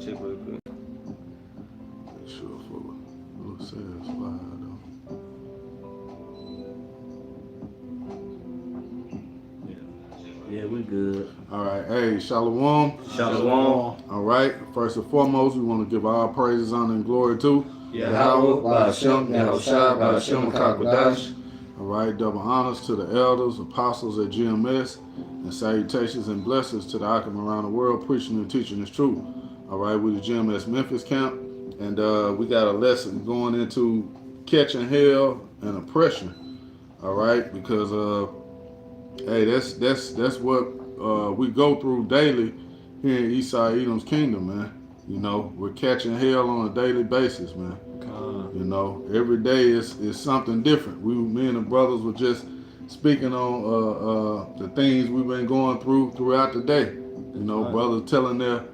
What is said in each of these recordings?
check real quick. Sure for little says slide though. Yeah, we good. All right, hey, Shalom. Shalom. All right, first and foremost, we want to give all praises, honor, and glory to Yahweh, Ba'ashem, Yahushua, Ba'ashem, Kakwadash. All right, double honors to the elders, apostles at GMS, and salutations and blessings to the Akim around the world preaching and teaching this truth. All right, we the GMS Memphis camp, and we got a lesson going into catching hell and oppression. All right, because hey, that's what we go through daily here in Esau Edom's kingdom, man. You know, we're catching hell on a daily basis, man. You know, every day is something different. Me and the brothers were just speaking on the things we've been going throughout the day. You know, brothers telling their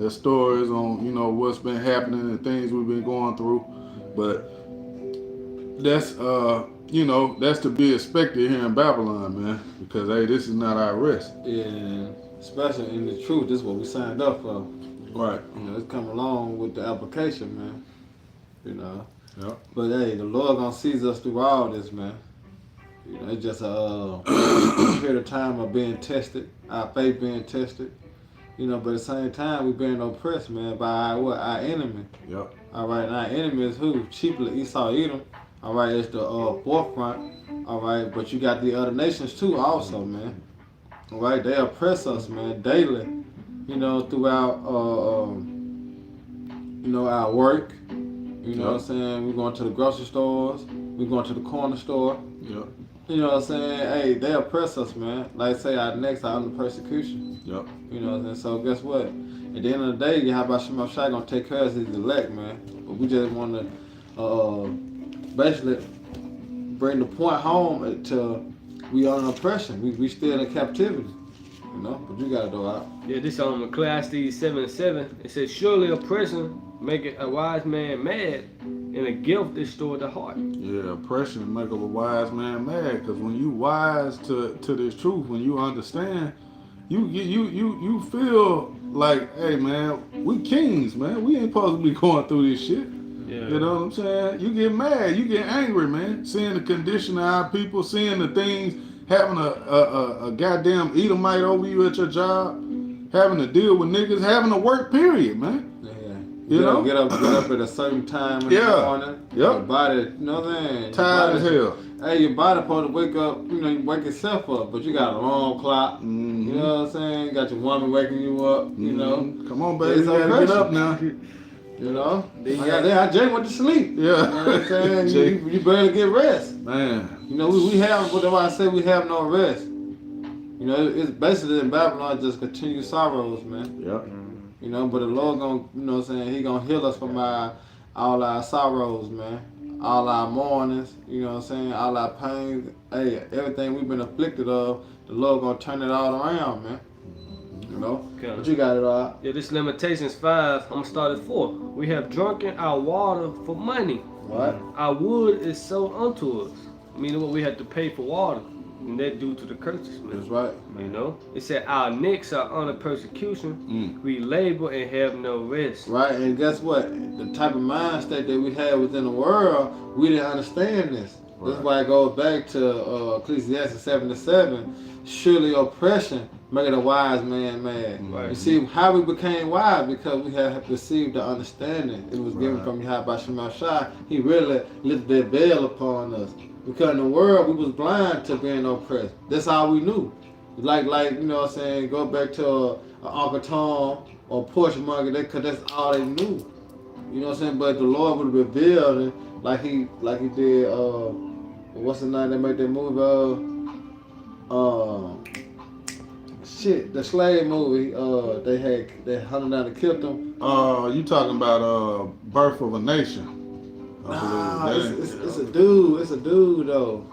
stories on, you know, what's been happening and things we've been going through. But that's you know, that's to be expected here in Babylon, man. Because hey, this is not our rest. Yeah, especially in the truth, this is what we signed up for. Right. You know, it's come along with the application, man. You know. Yep. But hey, the Lord gonna seize us through all this, man. You know, it's just a period of time of being tested, our faith being tested. You know, but at the same time, we being oppressed, man, by our enemy. Yep. All right, and our enemy is who? Chiefly Esau Edom. All right, it's the forefront. All right, but you got the other nations too, also, man. All right, they oppress us, man, daily. You know, throughout, you know, our work. You know what I'm saying? We're going to the grocery stores. We're going to the corner store. Yep. You know what I'm saying? Hey, they oppress us, man. Like say our next out under persecution. Yep. You know what I'm saying? So guess what? At the end of the day, Yahweh Shema Shai gonna take care of his elect, man. But we just want to basically bring the point home to we are in oppression. We still in captivity. You know? But you gotta go out. Yeah, this on Ecclesiastes 7:7. It says, surely oppression maketh a wise man mad, and a gift destroy the heart. Yeah, oppression make up a wise man mad. Because when you wise to this truth, when you understand, you feel like, hey man, we kings, man. We ain't supposed to be going through this shit. Yeah. You know what I'm saying? You get mad, you get angry, man. Seeing the condition of our people, seeing the things, having a goddamn Edomite over you at your job, having to deal with niggas, having to work, period, man. You know? Get up at a certain time in the morning. Yep. Your body, you know what I'm saying? Tired as hell. Hey, your body supposed to wake up, you know, you wake yourself up, but you got an alarm clock. Mm-hmm. You know what I'm saying? You got your woman waking you up, you know. Come on, baby, you gotta get up now. You know? I just went to sleep. Yeah. You know what I'm saying? you barely get rest. Man. You know, we have, that's why I say we have no rest. You know, it's basically in Babylon just continued sorrows, man. Yep. You know, but the Lord gonna, you know what I'm saying, he gonna heal us from all our sorrows, man. All our mournings, you know what I'm saying, all our pains. Hey, everything we've been afflicted of, the Lord gonna turn it all around, man. You know? Okay. But you got it all. Yeah, this Lamentations 5, I'm gonna start at 4. We have drunken our water for money. What? Our wood is sold unto us. Meaning what we have to pay for water. And that due to the curses, man. That's right. You know? It said our necks are under persecution. We labor and have no rest. Right, and guess what? The type of mind state that we had within the world, we didn't understand this. Right. That's why it goes back to Ecclesiastes 7:7. Surely oppression make a wise man mad. Right. You see how we became wise because we have received the understanding. It was given from Yahweh Shema Shai. He really lifted that veil upon us. Because in the world we was blind to being oppressed. That's all we knew. Like you know what I'm saying, go back to Uncle Tom or Portia Monger, because that's all they knew. You know what I'm saying? But the Lord would reveal it like he did what's the name that made that movie? The slave movie. They hunted down and killed them. You talking about Birth of a Nation? Nah, it's a dude. It's a dude though.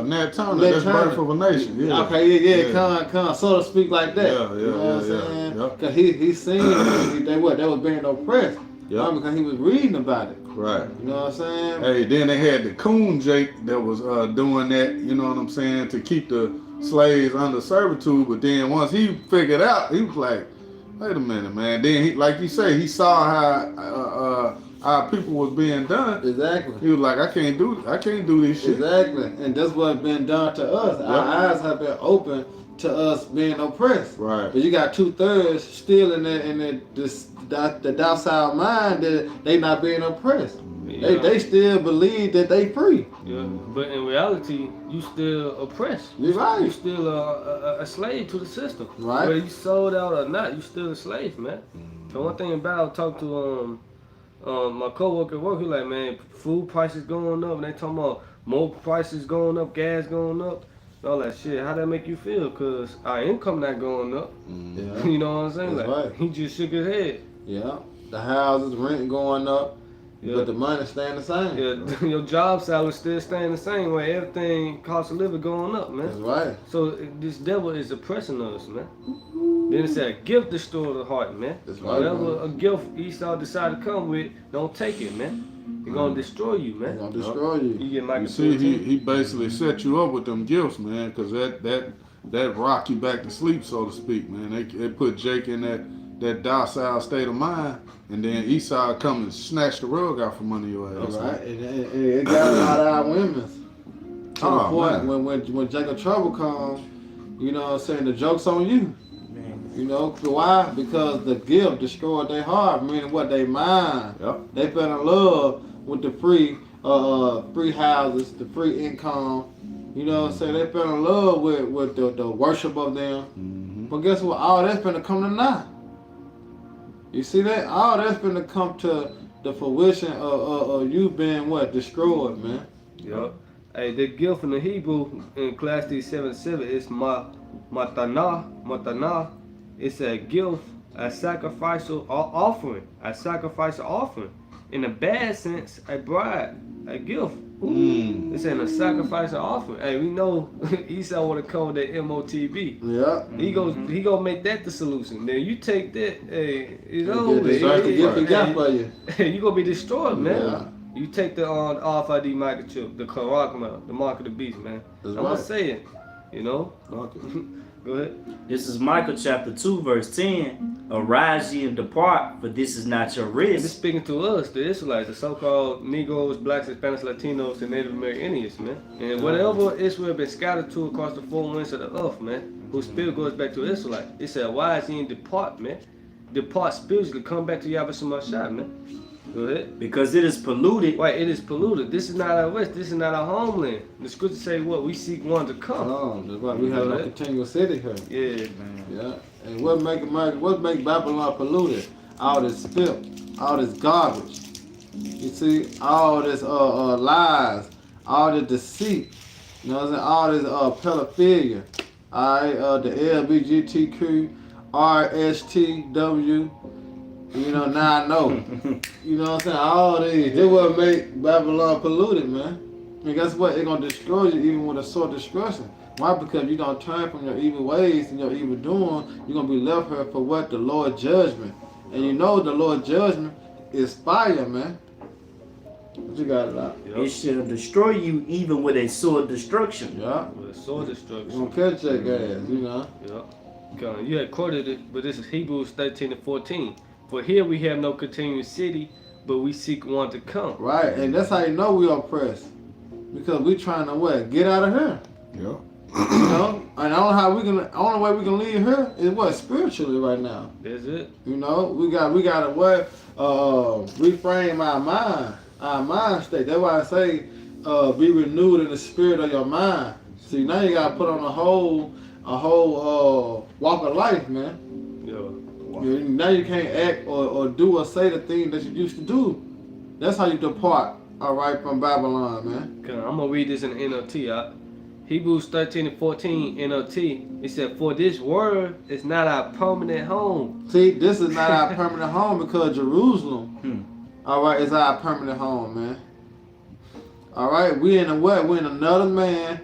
Nat Turner. That's Birth of a Nation. Yeah. Okay, yeah. Come, so to speak like that. Yeah. You know what I'm saying? Yep. Cause he seen they was being oppressed. Yep. Because he was reading about it. Right. You know what I'm saying? Hey, then they had the Coon Jake that was doing that, you know what I'm saying, to keep the slaves under servitude. But then once he figured out, he was like, Wait a minute, man. Then, he, like you say, he saw how people was being done. Exactly. He was like, I can't do this shit. Exactly. And that's what's been done to us. Yep. Our eyes have been open to us being oppressed. Right. But you got 2/3 still in the docile mind that they not being oppressed. Yeah. They still believe that they free. Yeah, but in reality, you still oppressed. You're right. You still a slave to the system. Right. Whether you sold out or not, you still a slave, man. So one thing about I talked to my coworker at work, he like, man, food prices going up, and they talking about more prices going up, gas going up, and all that shit. How that make you feel? Cause our income not going up. Yeah. You know what I'm saying? That's Like right. he just shook his head. Yeah. The houses, rent going up, Yeah. but the money staying the same. Yeah, your job salary still staying the same way. Everything cost of living going up, man. That's right. So this devil is oppressing us, man. Then it said, a gift destroy the heart, man. That's right, Whatever man. a gift Esau decide to come with, don't take it, man. It's gonna destroy you, They're man. gonna destroy you. You get Micah You see, 14. he basically set you up with them gifts, man, because that rock you back to sleep, so to speak, man. They put Jake in that docile state of mind, and then Esau come and snatch the rug out from under your ass. Right. And it got a lot of our women's. To the Oh, point man. when Jacob Trouble comes, you know what I'm saying, the joke's on you. Man. You know, why? Because the gift destroyed their heart, meaning what they mind. Yep. They fell in love with the free houses, the free income. You know what I'm saying? They fell in love with the worship of them. Mm-hmm. But guess what? All that's gonna come to naught. You see that? All that's gonna come to the fruition of you being what? Destroyed, man. Yup. Hey, the gift in the Hebrew in Ecclesiastes 7:7 is matana. It's a gift, a sacrificial offering, In the bad sense, a bride, a gift. Mm. It's in a sacrifice and offering. Hey, we know Esau want to come with that MOTB. Yeah. He gonna make that the solution. Then you take that, hey, it's Get over. the gift he got for you. You gonna be destroyed, man. Yeah. You take the RFID microchip, the Karakma, the mark of the beast, man. That's I'm right. gonna say it, you know. Okay. Go ahead. This is Micah chapter 2, verse 10. Arise ye and depart, for this is not your And this rest. speaking to us, the Israelites, the so-called Negroes, Blacks, Hispanics, Latinos, and Native American Indians, man. And whatever Israel been scattered to across the four winds of the earth, man, whose spirit goes back to Israelite. It said, arise ye and depart, man. Depart spiritually, come back to Yahweh Shemashah, man. Go ahead. Because it is polluted. Right, it is polluted. This is not our rest. This is not our homeland. The scriptures say what? We seek one to come. Oh, that's why we have no continuous city here. Yeah. Yeah. And what make Babylon polluted? All this filth, all this garbage. You see, all this lies, all this deceit. You know what I'm saying? All this pedophilia. Alright, the LBGTQ, RSTW. You know, now I know. You know what I'm saying? All these. This what make Babylon polluted, man. And guess what? It's gonna destroy you even with a sword destruction. Why? Because you don't turn from your evil ways and your evil doing, you're gonna be left here for what? The Lord's judgment. And you know the Lord's judgment is fire, man. What you got it out? It shall destroy you even with a sword destruction. Yeah. With a sword You destruction. gonna catch that gas, you know. Yeah. You had quoted it, but this is Hebrews 13:14. For here we have no continuous city, but we seek one to come. Right, and that's how you know we oppressed. Because we trying to what? Get out of here. Yep. You know? And only way we can leave here is what? Spiritually right now. That's it. You know, we gotta what? Reframe our mind state. That's why I say be renewed in the spirit of your mind. See, now you gotta put on a whole walk of life, man. Yeah. Now you can't act or do or say the thing that you used to do. That's how you depart, all right, from Babylon, man. I'm gonna read this in the NLT. Hebrews 13:14 NLT. It said, "For this word is not our permanent home." See, this is not our permanent home because Jerusalem, all right, is our permanent home, man. All right, we in a what? We in another man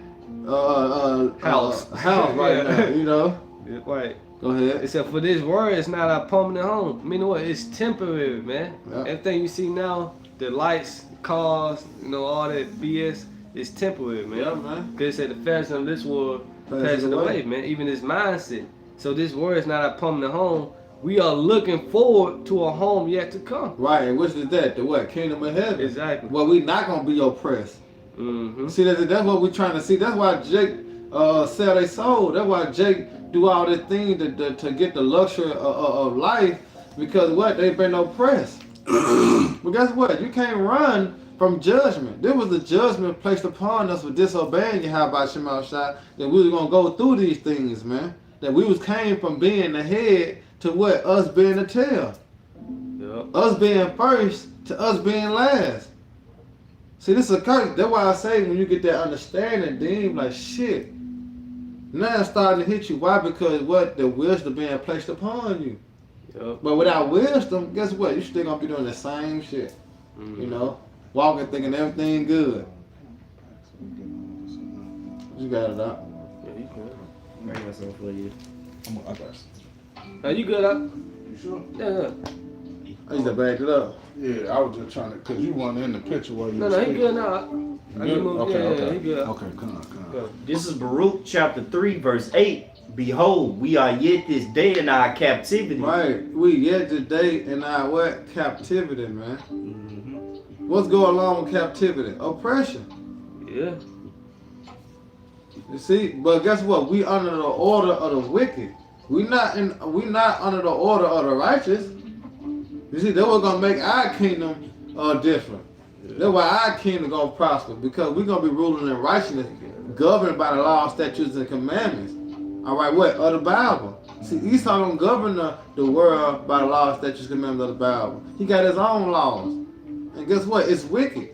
House. house right Yeah. now, you know. Yeah, right. Go ahead. It said, "For this word is not our permanent home." Meaning what? It's temporary, man. Yeah. Everything you see now, the lights, cars, all that BS, is temporary, man. Yeah, man. Because it said the fashion of this world Passes passing away. away, man. Even this mindset. So this word is not our permanent home. we are looking forward to a home yet to come. Right, and which is that? The what? Kingdom of heaven. Exactly. Well, we not gonna be oppressed. Mm-hmm. See, that's what we're trying to see. That's why Jake sell their soul. That's why Jake do all this thing to get the luxury of life, because what? They've been oppressed. But guess what? You can't run from judgment. There was a judgment placed upon us for disobeying Yahweh Shema Shai, that we was gonna go through these things, man. That we was came from being the head to what? Us being the tail. Yep. Us being first to us being last. See, this is a curse. That's why I say when you get that understanding, then you be like, shit. Now it's starting to hit you. Why? Because what? The wisdom being placed upon you. Yep. But without wisdom, guess what? You still gonna be doing the same shit. Mm-hmm. You know? Walking thinking everything good. You got it up. Yeah, you good. Bring myself for you. I got some. Are you good up? You sure? Yeah. I used to back it up. Yeah, I was just trying to, cause you weren't in the picture while you No, was he speaking. good now. I Good? can move. Okay, Yeah, okay. he good. Okay, come on. Go. This is Baruch chapter 3, verse 8. Behold, we are yet this day in our captivity. Right. We yet today in our what? Captivity, man. Mhm. What's going along with captivity? Oppression. Yeah. You see, but guess what? We under the order of the wicked. We not under the order of the righteous. You see, that was gonna make our kingdom different. That's why our kingdom gonna prosper, because we're gonna be ruling in righteousness, governed by the law, statutes, and commandments. All right, what? Of the Bible. See, Esau don't govern the world by the law, statutes, commandments of the Bible. He got his own laws. And guess what? It's wicked.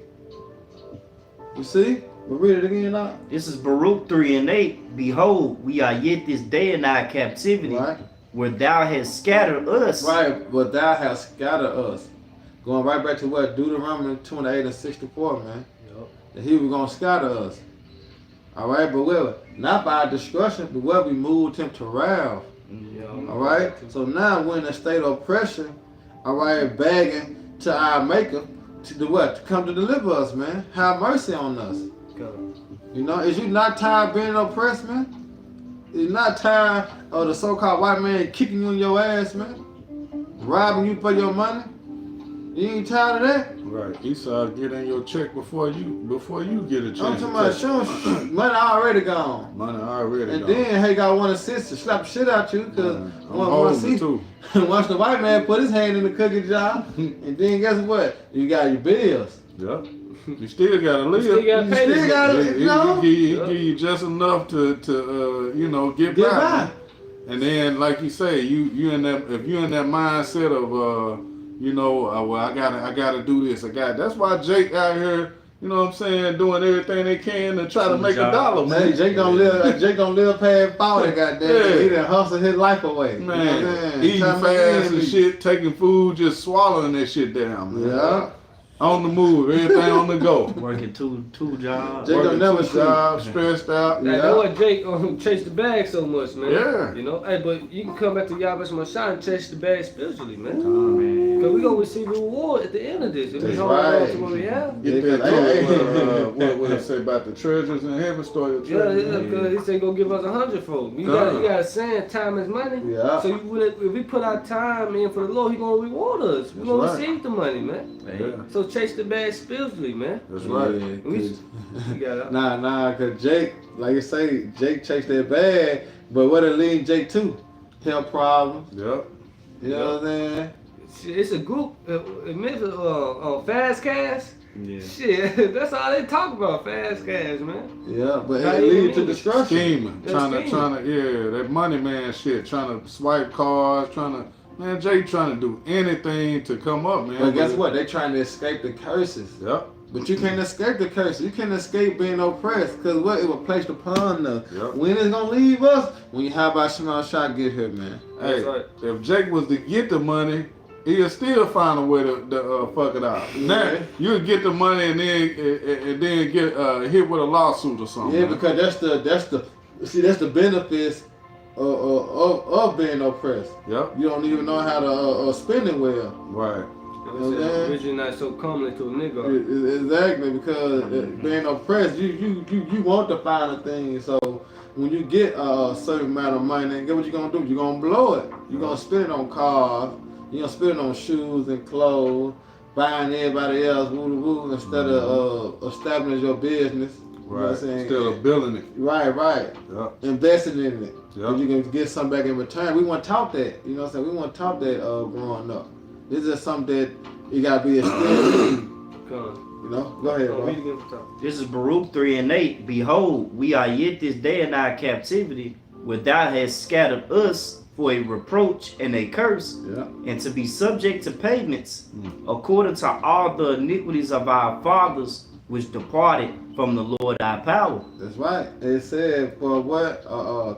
You see? But read it again now. This is Baruch 3 and 8. Behold, we are yet this day in our captivity, Right? where thou hast scattered us. Right, but thou hast scattered us. Going right back to what? Deuteronomy 28 and 64, man. Yep. That he was going to scatter us. All right, but well, not by destruction, but well, we moved him to wrath. Yeah. All right, so now we're in a state of oppression. All right, begging to our Maker to do what? To come to deliver us, man. Have mercy on us. Go. You know, is you not tired of being oppressed, man? Is you not tired of the so-called white man kicking you in your ass, man? Robbing you for your money? You ain't tired of that? Right. Esau get in your check before you get a I'm chance. talking about showing money already gone. Money already And gone. then he got one assistant slap the shit out you, because I'm holding it too. once the white man put his hand in the cookie jar, and then guess what? You got your bills. Yep. You still gotta live. You still gotta pay still this. gotta- He you know? give you just enough to get Get by. by. And then, like you say, you in that, if you in that mindset of well, I gotta do this. That's why Jake out here, you know what I'm saying, doing everything they can to try to make a dollar, Man, man. Jake don't live past 40, goddamn. Yeah. He done hustled his life away. You know what I'm Man, saying? eating Time fast again, and shit, taking food, just swallowing that shit down, man. Yeah. On the move, everything on the go. Working two jobs. Jake don't Working never two sleep. jobs, stressed out. Now, that's why Jake chase the bag so much, man. Yeah. You know, hey, but you can come back to Yahweh Shai and chase the bag spiritually, man. Man. Because we gonna receive a reward at the end of this. If we That's hold on right. to what we have. Get Yeah, that what it say about the treasures in heaven, store your Yeah, treasures. because he said gonna give us 100-fold. You got a saying, time is money. Yeah. So if we put our time in for the Lord, He gonna reward us. We That's gonna right. receive the money, man. Yeah. So chase the bag spiritually, man. That's right. Yeah, We- 'cause- You got Cause Jake, like you say, Jake chased that bag, but what it lead Jake to? Health problems. Yep. You know what I'm saying? It's a group. Memphis, Fast Cash. Yeah. Shit, that's all they talk about. Fast Cash, man. Yeah, but Not it even lead to me. destruction. Scheming. That's Trying scheming. to, that money man shit, trying to swipe cards, man, Jake trying to do anything to come up, man. But guess what? They trying to escape the curses. Yep. But you can't escape the curses. You can't escape being oppressed. Because what? It was placed upon us. Yep. When it's going to leave us? When you have about Shema Shah get here, man. Hey, That's right. if Jake was to get the money, he'll still find a way to fuck it out. Now, Yeah. you'll get the money and then get hit with a lawsuit or something. Yeah, man. because that's the benefits of being oppressed. Yep. You don't even know how to spend it well. Right. Like I said, religion not so comely to a nigga. Exactly, because being oppressed, you want the finer things. So when you get a certain amount of money, get what you gonna do? You gonna blow it. You gonna spend it on cars. You gonna spend it on shoes and clothes, buying everybody else woo instead of establishing your business. You know what I'm saying? Instead of building it. Right. Yep. Investing in it. Yep. You can get something back in return. We weren't taught that. You know what I'm saying? We weren't taught that growing up. This is something that you gotta be instilled. You know? Go ahead, bro. Read again from top. This is Baruch 3:8. Behold, we are yet this day in our captivity, where thou hast scattered us for a reproach and a curse, and to be subject to payments, according to all the iniquities of our fathers, which departed from the Lord our power. That's right. It said for what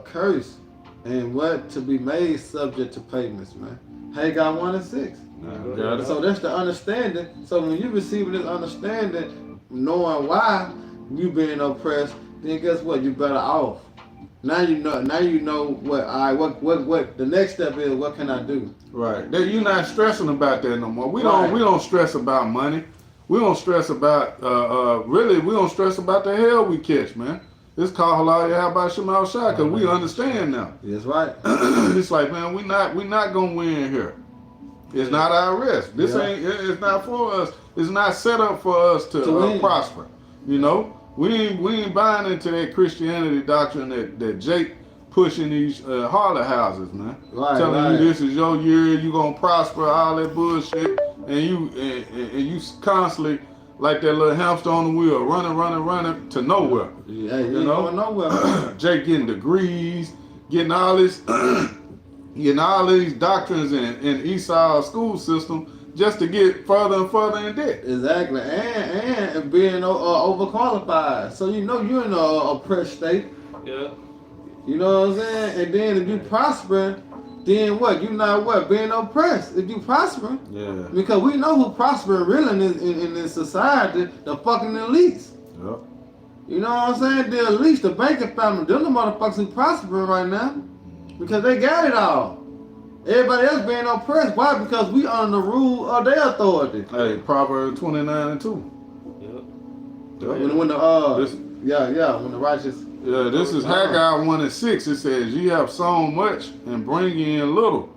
curse and what to be made subject to payments, man. Haggai 1:6. So that's the understanding. So when you receive this understanding, knowing why you being oppressed, then guess what? You better off. Now you know. Now you know what the next step is. What can I do? Right. You're not stressing about that no more. We don't stress about money. We don't stress about really. We don't stress about the hell we catch, man. It's called halal Yahweh Shemal Shah because we understand now. That's right. It's like, man, we not gonna win here. It's not our risk. This ain't. It's not for us. It's not set up for us to prosper. You know, we ain't buying into that Christianity doctrine that Jake pushing these harlot houses, man. Telling you this is your year, you gonna prosper, all that bullshit, and you constantly like that little hamster on the wheel, running to nowhere. Yeah, you know, going nowhere. Jake getting degrees, getting all this. Getting all these doctrines in Esau's school system just to get further and further in debt. Exactly, and being overqualified. So you know you're in a oppressed state. Yeah. You know what I'm saying? And then if you prosper, then what? You not what? Being oppressed. If you prosper, because we know who prosper really in this society, the fucking elites. Yep. You know what I'm saying? The elites, the banking family, they're the motherfuckers who prospering right now. Because they got it all. Everybody else being oppressed. Why? Because we under the rule of their authority. Hey, Proverbs 29:2. Yep. When the righteous. Yeah, this is Haggai 1:6. It says, "Ye have sown much and bring in little.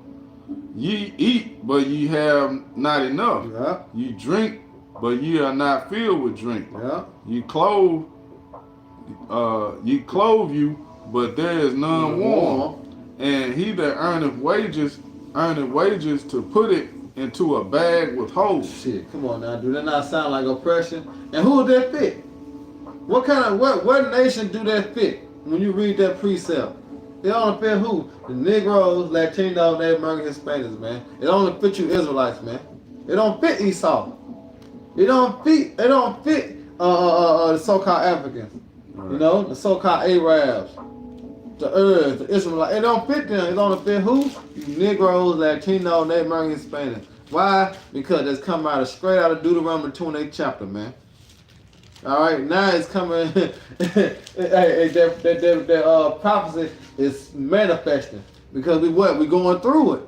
Ye eat, but ye have not enough. Yeah. Ye drink, but ye are not filled with drink. Yeah. Ye clothe you, but there is none warm. And he that earneth wages to put it into a bag with holes." Shit, come on now, do that not sound like oppression? And who would that fit? What nation do that fit when you read that precept? It only fit who? The Negroes, Latinos, Native American Hispanics, man. It only fit you Israelites, man. It don't fit Esau. It don't fit the so-called Africans. Right. You know, the so-called Arabs. The Arabs, the Israelites, it don't fit them. It only fit who? Negroes, Latino, Native American, Hispanic. Why? Because it's come straight out of Deuteronomy 28 chapter, man. All right, now it's coming. that prophecy is manifesting because we going through it.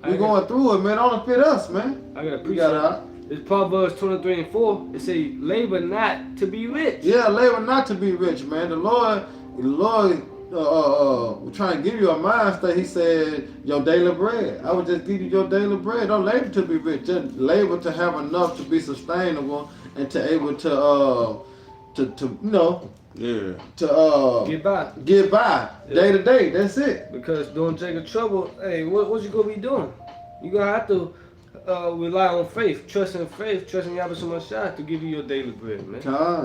We going through it, man. It only fit us, man. I got a precept. It's Proverbs 23:4. It say, "Labor not to be rich." Yeah, labor not to be rich, man. The Lord. We're trying to give you a mind state. He said, your daily bread. I would just give you your daily bread. Don't labor to be rich. Just labor to have enough to be sustainable and to able to get by day to day. That's it. Because during Jacob trouble, hey, what you gonna be doing? You gonna have to rely on faith, trusting Yahweh Shema Shah to give you your daily bread, man.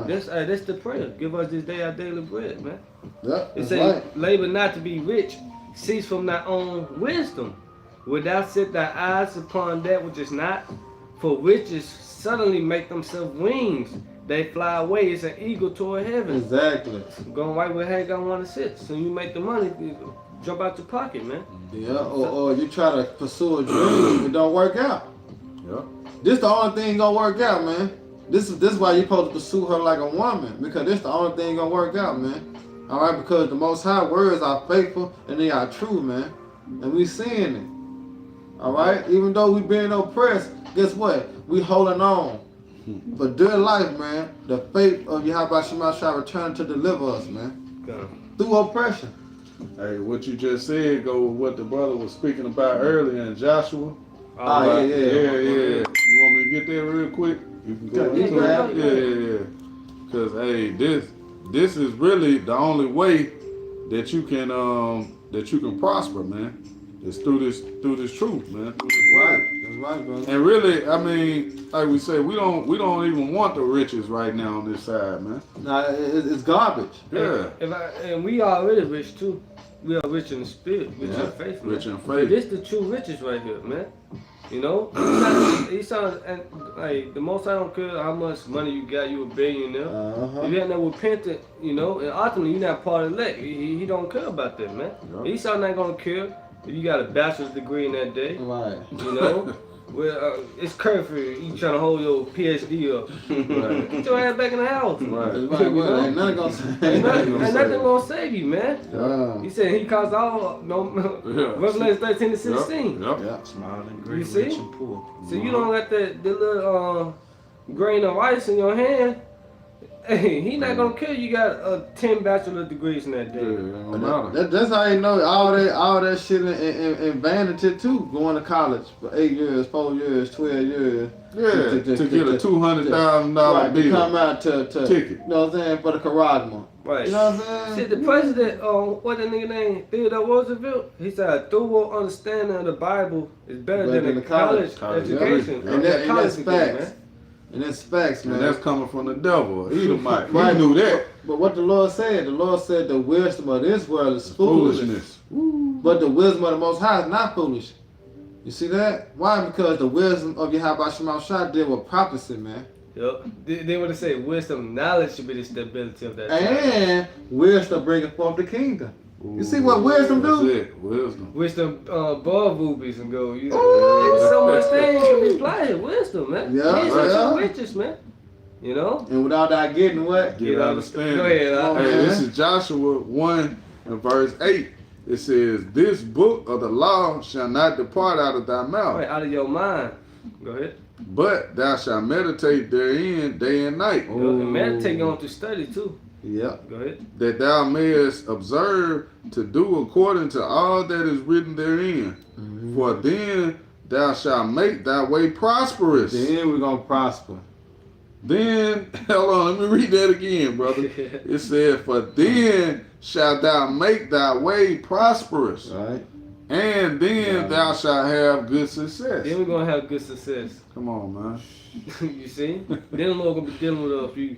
That's the prayer. Give us this day our daily bread, man. Yeah, it says, labor not to be rich, cease from thy own wisdom. Wilt thou set thy eyes upon that which is not? For riches suddenly make themselves wings. They fly away as an eagle toward heaven. Exactly. Going right where Haggai 1:6. So you make the money, jump out your pocket, man. Yeah, or you try to pursue a dream, it don't work out. Yeah. This the only thing gonna work out, man. This is why you supposed to pursue her like a woman, because this the only thing gonna work out, man. All right, because the Most High words are faithful and they are true, man, and we seeing it. All right, even though we being oppressed, guess what? We holding on. But dear life, man, the faith of Yahweh Shema shall return to deliver us, man. Through oppression. Hey, what you just said go with what the brother was speaking about earlier in Joshua. Yeah. You want me to get there real quick? You can go into it. Yeah. Because hey, this is really the only way that you can prosper, man. It's through this truth, man. Through this word. That's right, brother. And really, I mean, like we say, we don't even want the riches right now on this side, man. Nah, it's garbage. Yeah. And we already rich too. We are rich in the spirit, rich in faith, man. Rich in faith. This the true riches right here, man. You know, he sounds and like the most I don't care how much money you got, you a billionaire. If you ain't never repented, you know, and ultimately you're not part of the elect. He don't care about that, man. Yep. Esau not gonna care if you got a bachelor's degree in that day. Right. You know, well, it's curfew. You trying to hold your PhD up. Right. Get your ass back in the house. Right. That's right. Well, ain't nothing gonna say. Ain't nothing gonna save you, man. He said he caused all Revelation 13 to 16. Yep. Smiling, You great, see? rich, and poor. So you don't got the little grain of rice in your hand. Hey, he not gonna kill you. Got 10 bachelor degrees in that day. That's how you know all that shit in vanity too. Going to college for 8 years, 4 years, 12 years. Yeah. To get a $200,000 right, bill. to come out to ticket. You know what I'm saying, for the Karagma. Right. You know what I'm saying? See, the president, what that nigga name, Theodore Roosevelt, he said a thorough understanding of the Bible is better than a college education. And that's degree, facts. man. And that's facts, man. And that's coming from the devil, Edomite. Right. He knew that. But what the Lord said the wisdom of this world is foolishness. But the wisdom of the Most High is not foolish. You see that? Why? Because the wisdom of Yahweh Shema Shah deal with prophecy, man. Yep. They want to say wisdom, knowledge should be the stability of that. And wisdom bringing forth the kingdom. You see what wisdom do? That's it. Wisdom. Wisdom above rubies and gold. You know, there's so much things to be applied. Wisdom, man. Yeah, These are your riches, man. You know? And without that getting what? Get understanding. Go ahead. Hey, this is Joshua 1 and verse 8. It says, "This book of the law shall not depart out of thy mouth, Right, out of your mind. Go ahead. but thou shalt meditate therein day and night, And meditate on to study too. Yep. Go ahead. that thou mayest observe to do according to all that is written therein. For then thou shalt make thy way prosperous." Then we're gonna prosper. Then, hold on, let me read that again, brother. It said, "For then shalt thou make thy way prosperous, Right? and then thou shalt have good success." Then we're gonna have good success. Come on, man. You see? Then the Lord gonna be dealing with us if you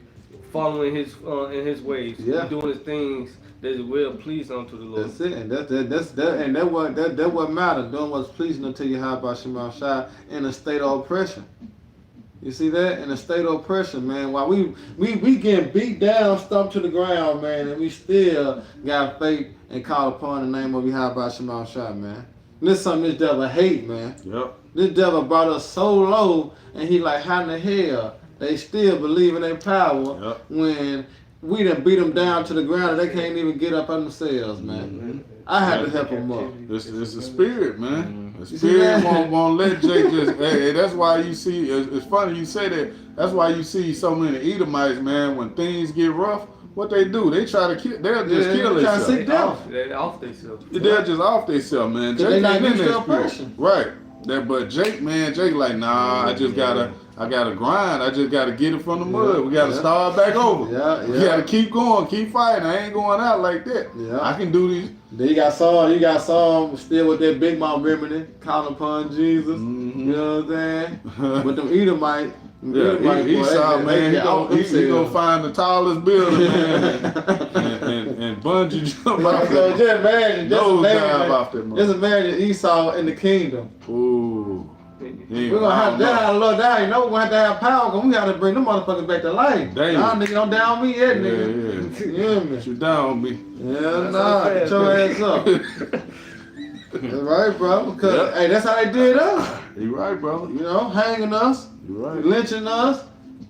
following his in his ways. Yeah. You doing the things that is well pleased unto the Lord. That's it. And that what matters. Doing what's pleasing unto Yahweh Shema Shah in a state of oppression. You see that? In a state of oppression, man. While we getting beat down, stumped to the ground, man, and we still got faith and call upon the name of Yahweh Shema Shah, man. And this is something this devil hate, man. Yep. This devil brought us so low, and he like, how in the hell they still believe in their power when we done beat them down to the ground and they can't even get up on themselves, man. I had to help them up. It's the spirit, man. The see spirit that? won't let Jake just. Hey, that's why you see. It's funny you say that. That's why you see so many Edomites, man. When things get rough, what they do? They try to kill. They'll just kill they try to themselves. sit down. They're off themselves. They're just off themselves, man. They Jake not ain't in used to that spirit. oppression. Right. But Jake, man, Jake like, nah, I gotta grind. I just gotta get it from the mud. We gotta start back over. We gotta keep going, keep fighting. I ain't going out like that. Yeah. I can do these. Then you got some still with that Big Mouth remedy, calling upon Jesus. You know what I'm saying? With them Edomite. Esau, man, he gonna find the tallest building, man, and bungee jump off So just imagine, just imagine Esau in the kingdom. Ooh. We're gonna have that Lord down. You know we're gonna have to have power because we gotta bring them motherfuckers back to life. Damn. Y'all niggas don't down me yet, nigga. Yeah. You hear me? You down me. Yeah, nah, get your ass up. That's right, bro. Because hey, that's how they did us. You right, brother. You know, hanging us, You right. lynching us,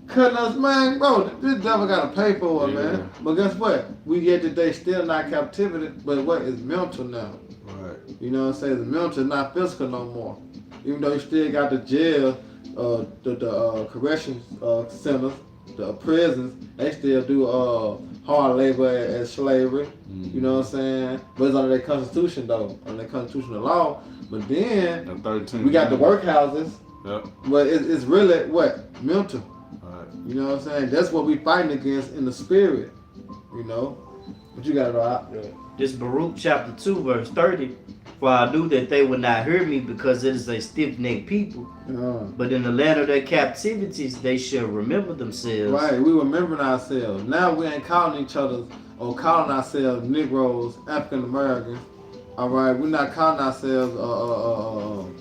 cutting us, man. Bro, this devil gotta pay for it, Yeah. man. But guess what? We yet today still not captivity, but what is mental now? Right. You know what I'm saying? The mental is not physical no more. Even though you still got the jail the corrections centers, the prisons, they still do hard labor as slavery. You know what I'm saying? But it's under their constitution though, under their constitutional law. But then we got the workhouses. Yep. But it's really what? Mental. Right. You know what I'm saying? That's what we fighting against in the spirit. You know? But you got it all out. This Baruch chapter 2 verse 30. For I knew that they would not hear me because it is a stiff-necked people. But in the land of their captivities they shall remember themselves. Right, we remembering ourselves. Now we ain't calling each other or calling ourselves Negroes, African Americans. All right, we're not calling ourselves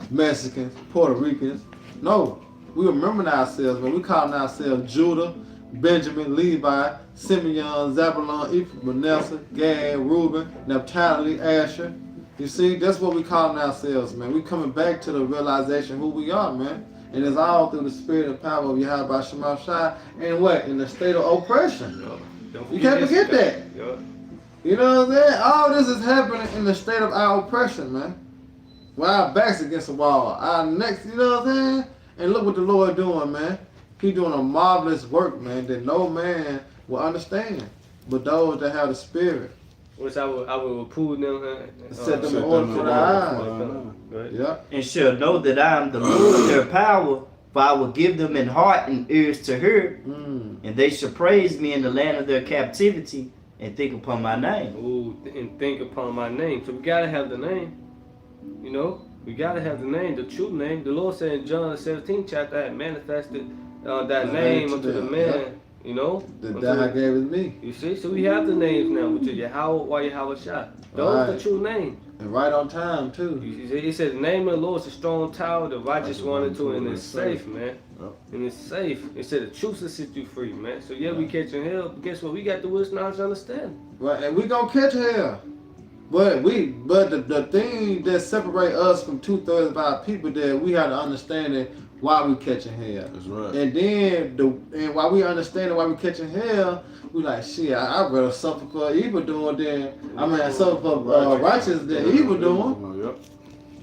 Mexicans, Puerto Ricans. No, we remembering ourselves, but we calling ourselves Judah, Benjamin, Levi, Simeon, Zebulun, Ephraim, Manasseh, Gad, Reuben, Naphtali, Asher. You see, that's what we calling ourselves, man. We coming back to the realization who we are, man. And it's all through the spirit and power of Yahweh Shema Shai. And what? In the state of oppression. You can't forget that. You know what I'm saying? All this is happening in the state of our oppression, man. Well, our backs against the wall. Our necks, you know what I'm saying? And look what the Lord doing, man. He doing a marvelous work, man, that no man will understand. But those that have the spirit. Which I will reprove them and set them in order for the eyes. Right. Yeah. And shall know that I am the Lord of their power, for I will give them an heart and ears to hear, and they shall praise me in the land of their captivity and think upon my name. Ooh, and think upon my name. So we gotta have the name. You know, we gotta have the name, the true name. The Lord said in John 17 chapter, I had manifested that name unto the man. Yep. You know, that I gave it me. You see, so we have the names now, which is Yahweh, Yahweh Shai. Those are the true names. And right on time too. He said, the name of the Lord is a strong tower, the righteous one into it, and it's safe, man. And it's safe. It said the truth will set you free, man. So yeah, we catching hell, but guess what? We got the wisdom, knowledge, and understanding. Right, and we gonna catch hell. But the thing that separate us from 2/3 of our people, that we have to understand it why we catching hell. That's right. And then while we understand why we catching hell, we like shit. I'd rather suffer for evil doing than suffer for righteous than evil doing. Yep.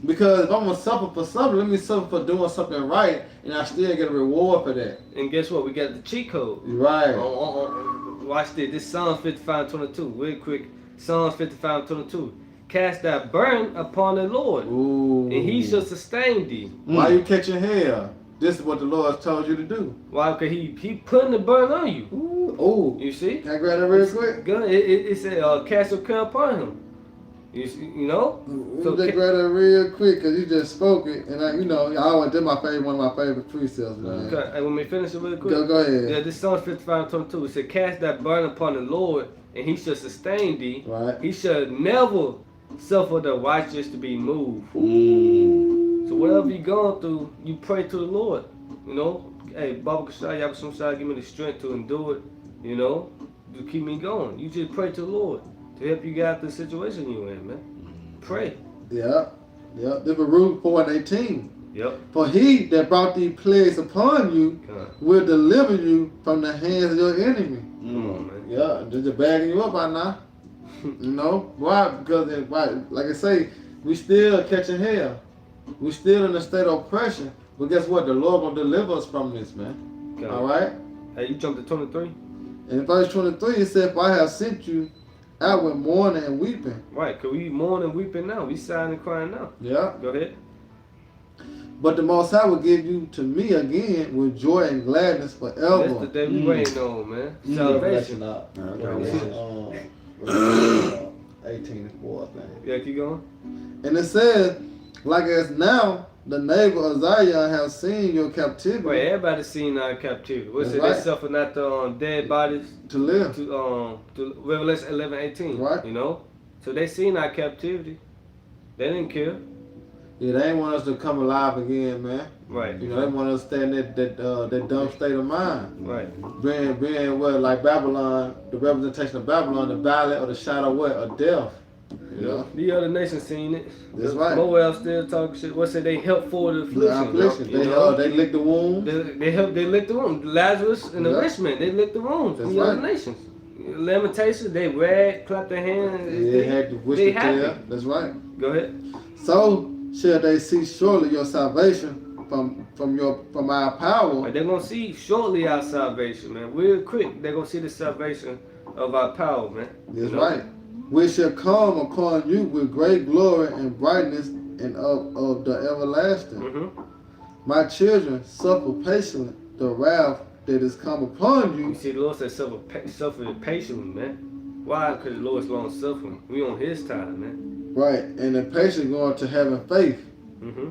Because if I'm gonna suffer for something, let me suffer for doing something right, and I still get a reward for that. And guess what? We got the cheat code. Right. Watch this. This Psalms 55:22. Real quick. Psalms 55:22. Cast thy burden upon the Lord, and he shall sustain thee. Why you catching hell? This is what the Lord told you to do. Why? Because he putting the burden on you. Ooh. You see? Can I grab that real quick? Good. It said cast your care upon him. You know? So just grab that real quick because you just spoke it, and I always did one of my favorite precepts, man. Okay, and when we finish it real quick. Go ahead. Yeah, this Psalms 55:22. It said, "Cast that burden upon the Lord, and he shall sustain thee. Right. He shall never suffer the righteous to be moved." So whatever you're going through, you pray to the Lord. You know, hey, Baba Kashai, Yabba Shai, give me the strength to endure it. You know, to keep me going. You just pray to the Lord to help you get out the situation you're in, man. Pray. Yeah. This is Baruch 4:18. Yep. For he that brought these plagues upon you will deliver you from the hands of your enemy. Come on, man. Yeah, just bagging you up right now. You know why? Because like I say, we still catching hell. We still in a state of oppression. But guess what? The Lord gonna deliver us from this, man. Okay. All right. Hey, you jumped to 23. And in verse 23, it said, "For I have sent you out with mourning and weeping." Right, because we mourning and weeping now. We sighing and crying now. Yeah. Go ahead. But the Most High will give you to me again with joy and gladness forever. That's the day we waiting on, man. Salvation. 18 and 4, I think. Yeah, keep going. And it says, like as now, the neighbor of Zion have seen your captivity. Wait, everybody seen our captivity. What's That's it? right. They suffer not the dead bodies To live. to Revelation 11:18. Right. You know, so they seen our captivity. They didn't care. Yeah, they ain't want us to come alive again, man. Right. You know, they want us to stay in that dumb state of mind. Right. Being what, like Babylon, the representation of Babylon, the valley or the shadow of what? Of death. You know? The other nations seen it. That's right. Moab still talking shit. What's it? They helped for the The affliction. affliction. You know? They licked the wound. They helped. They licked the wounds. Lazarus and the Yeah. rich man. They licked the wounds. That's The other right. nations. Lamentations. They rag, clap their hands. They had to wish they to happy. tell. That's right. Go ahead. So shall they see surely your salvation, from our power. Like they're gonna see shortly our salvation, man. Real quick, they're gonna see the salvation of our power, man. That's right. Which shall come upon you with great glory and brightness and of the everlasting. Mm-hmm. My children, suffer patiently the wrath that is come upon You you. see, the Lord said suffer patiently, man. Why? Because the Lord's long suffering. We on His time, man. Right. And the patient going to having faith. Mm-hmm.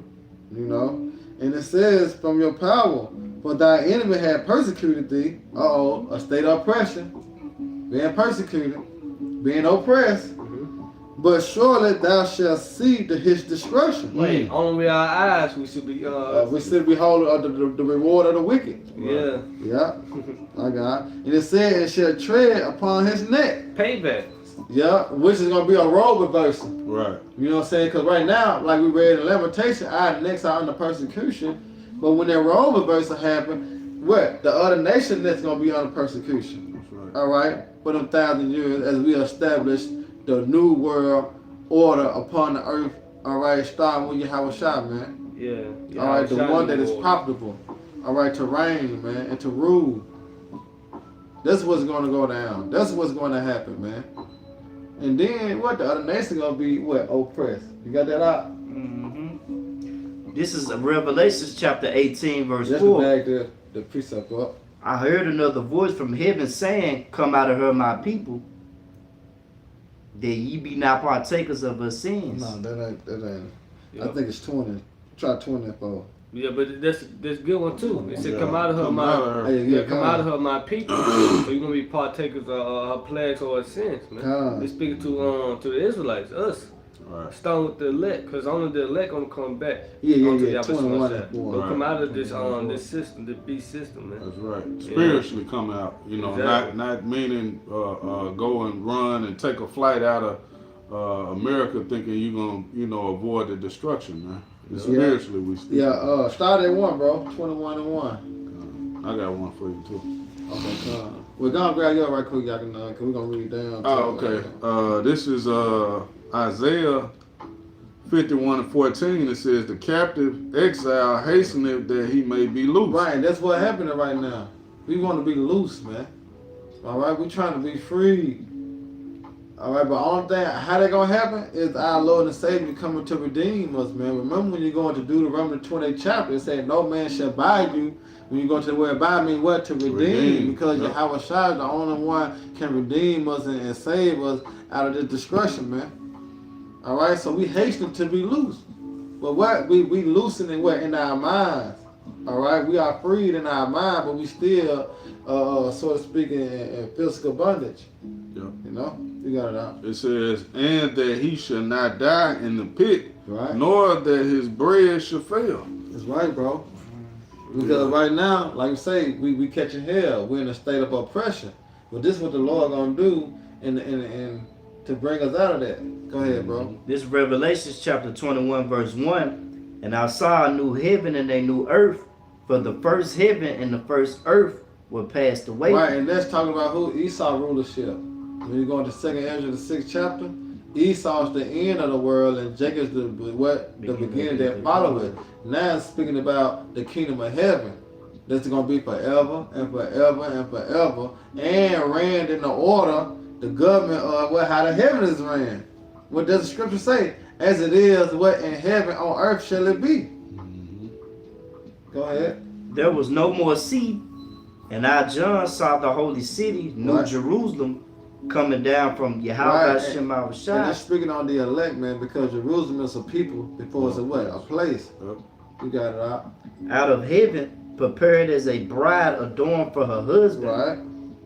You know. And it says, from your power, for thy enemy had persecuted thee. A state of oppression. Being persecuted. Being oppressed. But surely thou shalt see his destruction. Wait, only with our eyes we should be. We should behold the reward of the wicked. Yeah. Yeah. My God. And it said, and shall tread upon his neck. Payback. Yeah. Which is going to be a role reversal. Right. You know what I'm saying? Because right now, like we read in Lamentation, our necks are under persecution. But when that role reversal happen, what? The other nation that's going to be under persecution. That's right. All right? For them 1,000 years as we establish the new world order upon the earth. All right? Starting with Yahweh Shai, man. Yeah. All right? The one that is profitable. All right? To reign, man. And to rule. That's what's going to go down. That's what's going to happen, man. And then what? The other nation going to be what? Oppressed. You got that out? Mm-hmm. This is Revelation chapter 18, verse Just 4. to back the precept up. I heard another voice from heaven saying, come out of her, my people, that ye be not partakers of her sins. No, that ain't. Yeah. I think it's 20. Try 24. Yeah, but that's good one too. It said, Yeah. "Come out of her, Come my out of her. Yeah, come out of her, my people." So you're gonna be partakers of her plagues or her sins, man. Come. It's speaking to the Israelites, us. Right. Starting with the elect, because only the elect gonna come back. Yeah, onto yeah. Yahweh 21 Shai. and 4. Don't come Right. out of this system, the beast system, man. That's right. Spiritually come out. You know, Exactly. not meaning go and run and take a flight out of America thinking you're gonna avoid the destruction, man. It's Yeah. spiritually we speak. Yeah, start at 1, bro. 21 and 1. I got one for you too. Okay, come. We're gonna grab you right quick, y'all can cause we're gonna read down. Oh, okay. This is Isaiah 51 and 14. It says, "The captive exile hasteneth that he may be loose." Right, and that's what's happening right now. We want to be loose, man. All right, we trying to be free. All right, but only thing, how that gonna happen is our Lord and Savior coming to redeem us, man. Remember when you go into Deuteronomy 28 chapter, it said, "No man shall buy you." When you go to the word "buy," mean what? To redeem, because Yep. Yahweh Shai is the only one can redeem us and save us out of this destruction, man. All right, so we hasten to be loose, but what we loosening what in our minds. All right, we are freed in our mind, but we still, so to speak, in physical bondage. Yep. You know, we got it out. It says, "And that he shall not die in the pit, Right. nor that his bread shall fail." That's right, bro. Because right now, like you say, we catching hell. We're in a state of oppression. But this is what the Lord gonna do and to bring us out of that. Go ahead, bro. This Revelation chapter 21, verse 1. And I saw a new heaven and a new earth, for the first heaven and the first earth were passed away. Right, and that's talking about who Esau rulership. When you go into 2nd Ezra, the 6th chapter, Esau's the end of the world, and Jacob's the beginning that follow it. Now it's speaking about the kingdom of heaven. That's gonna be forever and forever and forever, and ran in the order, the government of how the heaven is ran. What does the scripture say? As it is, what in heaven on earth shall it be? Go ahead. There was no more sea, and I, John, saw the holy city, New Right. Jerusalem, coming down from Yahweh Right. Shem And Shai, it's speaking on the elect, man, because Jerusalem is a people before it's a what? A place. Yep. You got it out. out of heaven, prepared as a bride adorned for her husband. Right.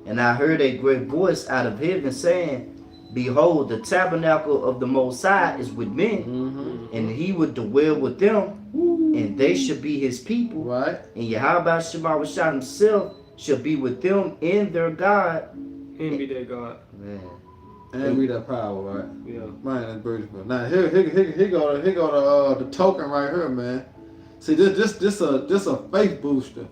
And I heard a great voice out of heaven saying, Behold, the tabernacle of the Most High is with men, Mm-hmm. and he would dwell with them, and they should be his people. Right. And Yahweh Shema Shai himself shall be with them in their God. Him be their God. Man. And read that power, right? Yeah. Man, that's beautiful. Now here go the token right here, man. See, this a faith booster.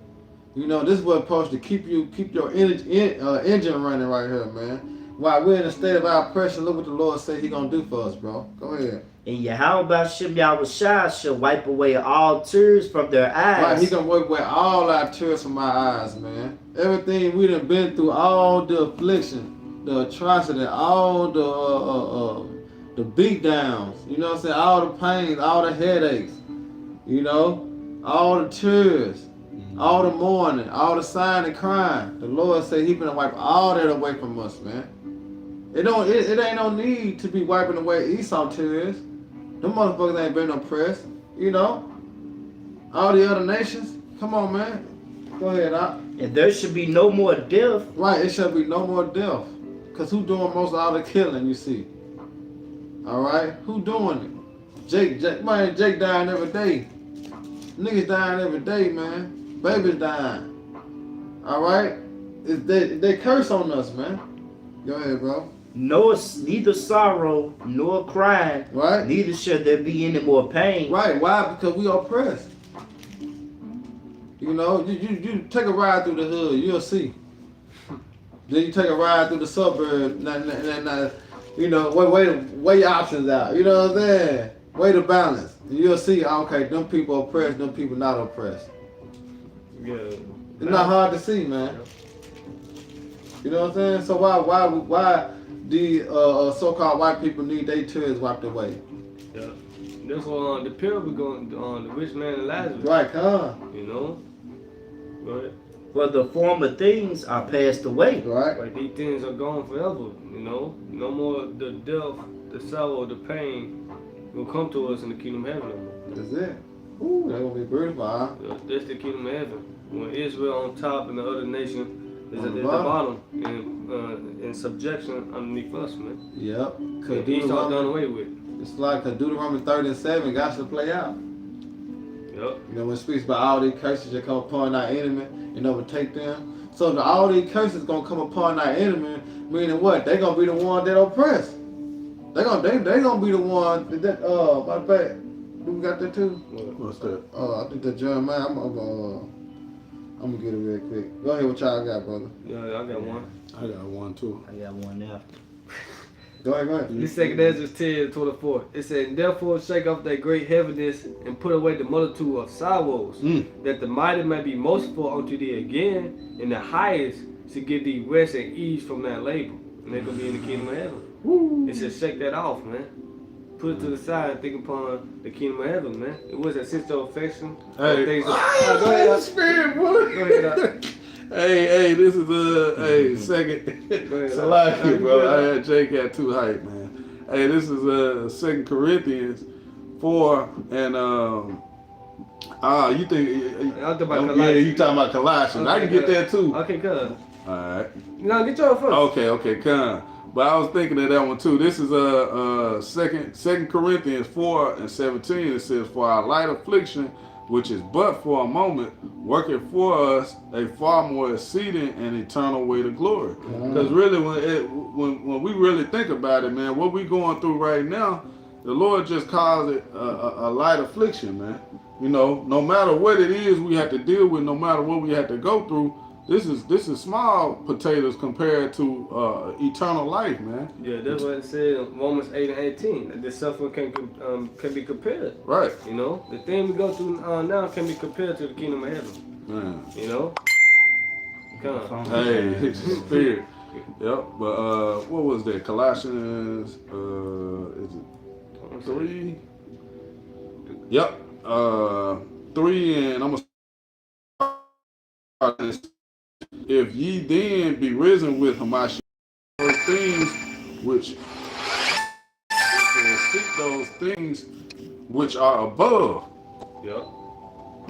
You know, this is what's supposed to keep your engine running right here, man. While we're in a state of oppression, look what the Lord said He gonna do for us, bro. Go ahead. And Yahweh Shem Yahushua shall wipe away all tears from their Right, he eyes. gonna wipe away all our tears from our eyes, man. Everything we done been through, all the affliction, the atrocity, all the beat downs, you know what I'm saying? All the pains, all the headaches, you know, all the tears, all the mourning, all the sighing and crying. The Lord said he gonna wipe all that away from us, man. It ain't no need to be wiping away Esau tears. Them motherfuckers ain't been oppressed, you know. All the other nations, come on, man. Go ahead, Doc. And there should be no more death. Right, it shall be no more death. Cause who doing most of all the killing, you see? All right, who doing it? Jake dying every day. Niggas dying every day, man. Babies dying. All right, they curse on us, man. Go ahead, bro. Neither sorrow nor crying, Right. neither shall there be any more pain. Right, why? Because we oppressed. You know, you take a ride through the hood, you'll see. Then you take a ride through the suburb, you know, weigh your options out. You know what I'm saying? Weigh the balance. And you'll see, okay, them people oppressed, them people not oppressed. Yeah. It's not hard to see, man. You know what I'm saying? So why the so-called white people need their tears wiped away? Yeah. That's why the parable going on the rich man and Lazarus. Right, come. You know. Go ahead. For the former things are passed away. Right. Like these things are gone forever. You know. No more the death, the sorrow, the pain will come to us in the kingdom of heaven no more. That's it. Ooh, that's gonna be beautiful, huh? That's the kingdom of heaven. When Israel on top and the other nation is at the bottom in subjection underneath us, man. Yep. And Esau done away with. It's like Deuteronomy 30:7 got to play out. Yep. You know, when it speaks about all these curses that come upon our enemy and overtake them. So all these curses gonna come upon our enemy, meaning what? They gonna be the one that oppress. They gonna be the one that my bad. Do we got that too? What's that? I think that Jeremiah. I'm gonna get it real quick. Go ahead, what y'all got, brother? Yeah, I got one. I got one too. I got one now. Go ahead. This second Ezra 10:24. It said, therefore shake off that great heaviness and put away the multitude of sorrows, that the mighty may be merciful unto thee again, and the highest should give thee rest and ease from that labor. And they're gonna be in the kingdom of heaven. Woo. It said shake that off, man. Put it to the side and think upon the kingdom of heaven, man. It was a sister affection. Hey, Things go ahead. spirit, boy. Go ahead. Hey, this is second. Go ahead. Salaki, bro. I had Jake got too hype, man. Hey, this is 2 Corinthians 4 and you think I'm talking about yeah, Colossians. you talking about Colossians. I can get that too. Okay, good. Alright. No, get yours first. Okay, come. But I was thinking of that one too. This is Second Corinthians 4 and 17. It says, for our light affliction, which is but for a moment, working for us a far more exceeding and eternal way to glory. Because really, when we really think about it, man, what we going through right now, the Lord just calls it a light affliction, man. You know, no matter what it is we have to deal with, no matter what we have to go through, this is small potatoes compared to eternal life, man. Yeah, that's what it said in Romans 8 and 18. That the suffering can be compared. Right. You know, the thing we go through now can be compared to the kingdom of heaven. Man. You know? Come on. Hey, spirit. Yep. But what was that? Colossians is it 3? Yep. 3 and I'm gonna start this. If ye then be risen with Hamashiach, those things which seek those things which are above, Yep.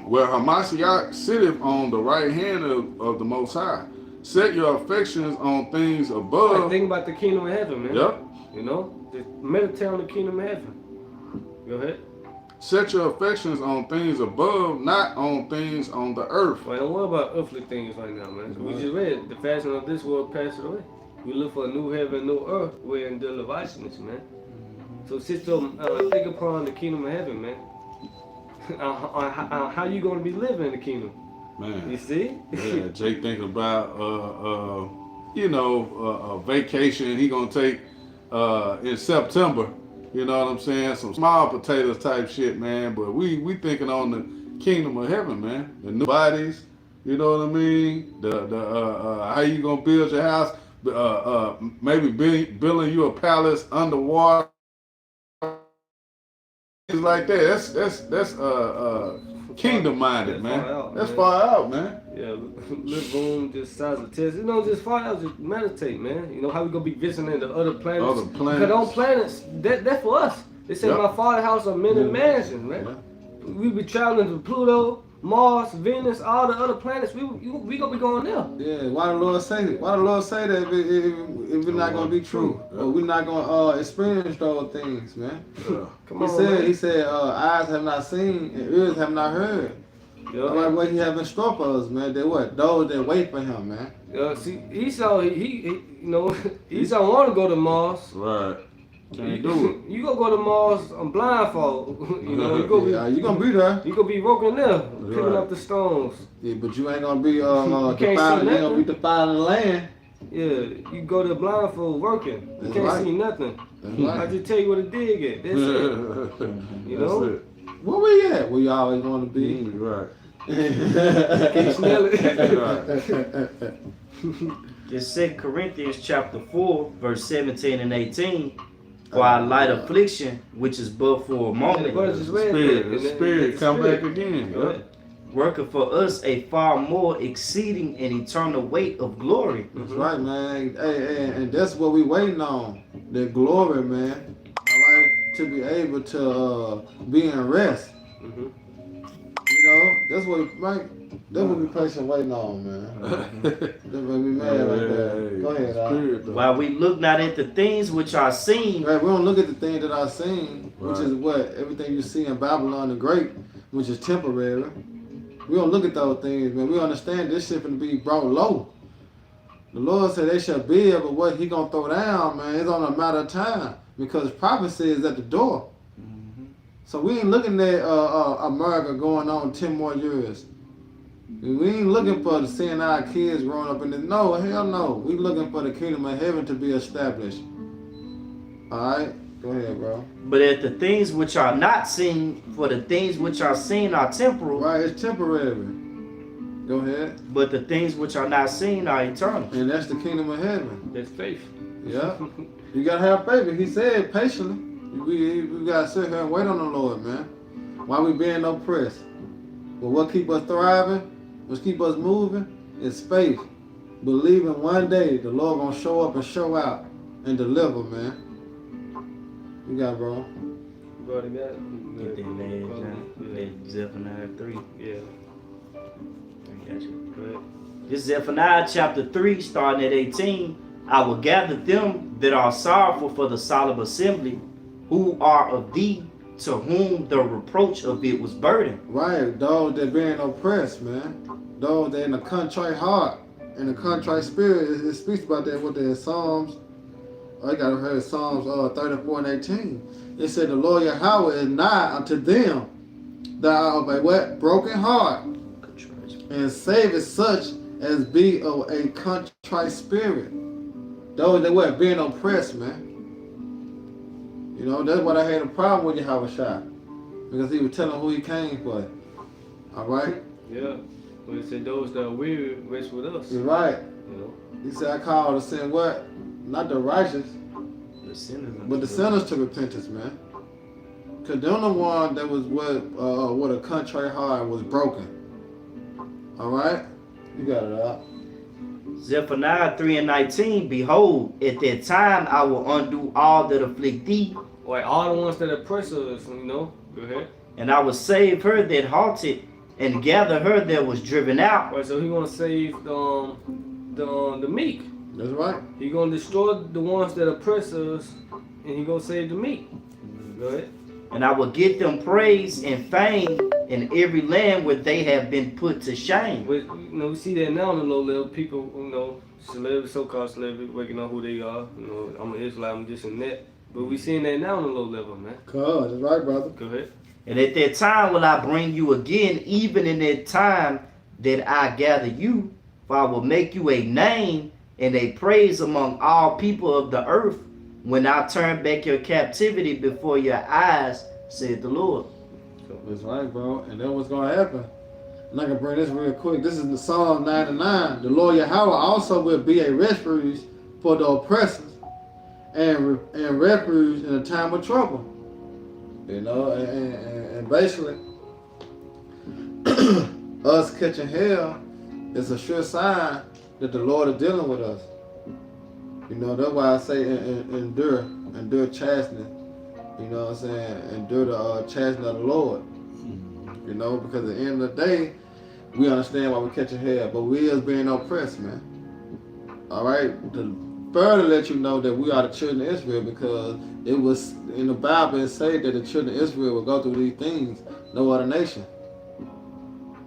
where Hamashiach sitteth on the right hand of the Most High. Set your affections on things above. Think about the kingdom of heaven, man. Yep. You know? Just meditate on the kingdom of heaven. Go ahead. Set your affections on things above, not on things on the earth. Well, don't worry about earthly things right now, man. We just read the fashion of this world passed away. We look for a new heaven, new earth. We're in the righteousness, man. So sister, think upon the kingdom of heaven, man. How you gonna be living in the kingdom? Man. You see? Yeah, Jake thinking about a vacation he gonna take in September. You know what I'm saying? Some small potatoes type shit, man. But we thinking on the kingdom of heaven, man. The new bodies, you know what I mean? The how you gonna build your house? Maybe building you a palace underwater. Things like that. That's kingdom minded, man. That's far out, man. Yeah, live room just size of test. You know, just far out, just meditate, man. You know how we gonna be visiting the other planets? Other planets. Because on planets, that's for us. They say my father's house are many mansions, man. Yeah. We be traveling to Pluto, Mars, Venus, all the other planets. We gonna be going there. Yeah, why the Lord say that? Why the Lord say that if we're not gonna be true? Or we're not gonna experience those things, man. Yeah. Come on, man. He said, eyes have not seen and ears have not heard. Yeah. All right, what he have in store for us, man. They what? Those that wait for him, man. See, Esau, he you know, Esau want to go to Mars. Right. Can't do You gonna go to Mars on blindfold. You know, you gonna be there. You gonna be working there, picking Right. up the stones. Yeah, but you ain't gonna be can't see defiling. You ain't gonna nothing. be defiling the land. Yeah, you go to blindfold working. You That's can't right. see nothing. That's I right. just tell you where to dig at. That's it. You know? That's it. Where we at? Where you always want to be. Right. Can't smell Right. This 2 Corinthians chapter 4, verse 17 and 18. For our light affliction, which is but for a moment, But just read Spirit, that, the spirit come back again. Go ahead. worketh for us a far more exceeding and eternal weight of glory. That's right, man. Hey, and that's what we waiting on. The glory, man. All right, to be able to be in rest. Mhm. You know, that's what we patient waiting on, man. That's what we mad right there. Go ahead, Al. Spirit, though. While we look not at the things which are seen, Right, we don't look at the things that I've seen, which Right. is what everything you see in Babylon the Great, which is temporary. We don't look at those things, man. We understand this shit finna be brought low. The Lord said they shall build, but what he gonna throw down, man, it's on a matter of time because prophecy is at the door. So we ain't looking at America going on 10 more years. We ain't looking for seeing our kids growing up in this. No, hell no. We looking for the kingdom of heaven to be established. All right, go ahead, bro. but at the things which are not seen, for the things which are seen are temporal, Right, it's temporary. Go ahead. but the things which are not seen are eternal. And that's the kingdom of heaven. That's faith. Yeah. You gotta have faith. He said patiently. We gotta sit here and wait on the Lord, man. While we being oppressed. But what keep us thriving, what keep us moving, is faith. Believing one day the Lord gonna show up and show out and deliver, man. You got it, bro. You already got it? Get that last John, that Zephaniah 3. Yeah. I got you. Go ahead. This Zephaniah chapter 3, starting at 18. I will gather them that are sorrowful for the solemn assembly, who are of thee, to whom the reproach of it was burdened. Right, those that being oppressed, man. Those that in a contrite heart and a contrite spirit. It speaks about that with the Psalms. I gotta hear Psalms 34 and 18. It said the Lord Yahweh is nigh unto them that are of a what? Broken heart, and saveth such as be of a contrite spirit. Those that what? Being oppressed, man. You know, that's what I had a problem with Yahweh Shai. Because he was telling who he came for. Alright? Yeah. But it said those that are weary rest with us. You're right. You know. He said, I call to sin what? Not the righteous, The sinners but the sinners to repentance, man. Because they're the one that was with a contrite heart was broken. Alright? You got it out. Zephaniah 3 and 19. Behold, at that time I will undo all that afflict thee, Like all the ones that oppress us, you know. Go ahead. and I will save her that halted, and gather her that was driven out. Right, so he gonna save the meek. That's right. He gonna destroy the ones that oppress us, and he gonna save the meek. Go ahead. And I will get them praise and fame in every land where they have been put to shame. But you know, we see that now on the low level. People, you know, celebrities, so-called celebrities, working on who they are. You know, I'm an Israelite, I'm this and that. But we seeing that now on the low level, man. Cuz, that's right, brother. Go ahead. And at that time will I bring you again, even in that time that I gather you, for I will make you a name and a praise among all people of the earth, when I turn back your captivity before your eyes, said the Lord. That's right, bro. And then what's gonna happen? And I can bring this real quick. This is the Psalm 99. The Lord Yahweh also will be a refuge for the oppressors and refuge in a time of trouble. You know, and basically, us catching hell is a sure sign that the Lord is dealing with us. You know, that's why I say endure chastening. You know what I'm saying? Endure the chastening of the Lord. You know, because at the end of the day, we understand why we're catching hell, but we is being oppressed, man. All right? To further let you know that we are the children of Israel, because it was in the Bible, it said that the children of Israel will go through these things, no other nation.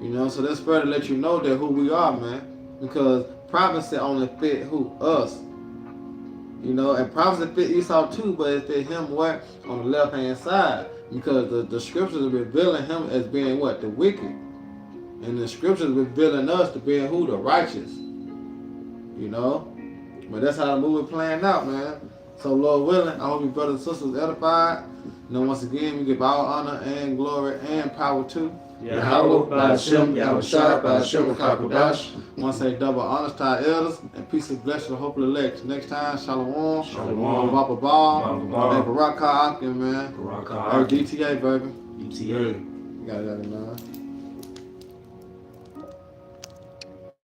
You know, so that's further let you know that who we are, man. Because prophecy only fit who? Us. You know, and prophecy fit Esau too, but it fit him what? On the left hand side. Because the scriptures are revealing him as being what? The wicked. And the scriptures revealing us to being who? The righteous. You know? But that's how the movie playing out, man. So Lord willing, I hope you brothers and sisters edified. You know, once again, we give all honor and glory and power to Yahweh, Ba'ashem, Yahushua, Ba'ashem, HaKadosh. I want to say double honors to our elders and peace and blessing to hopefully elect. Next time, Shalom. Shalom. Baba Ball. Baba Ball. And Barak Akim, man. Barak Or DTA, baby. UTA. Yeah. You got that, man.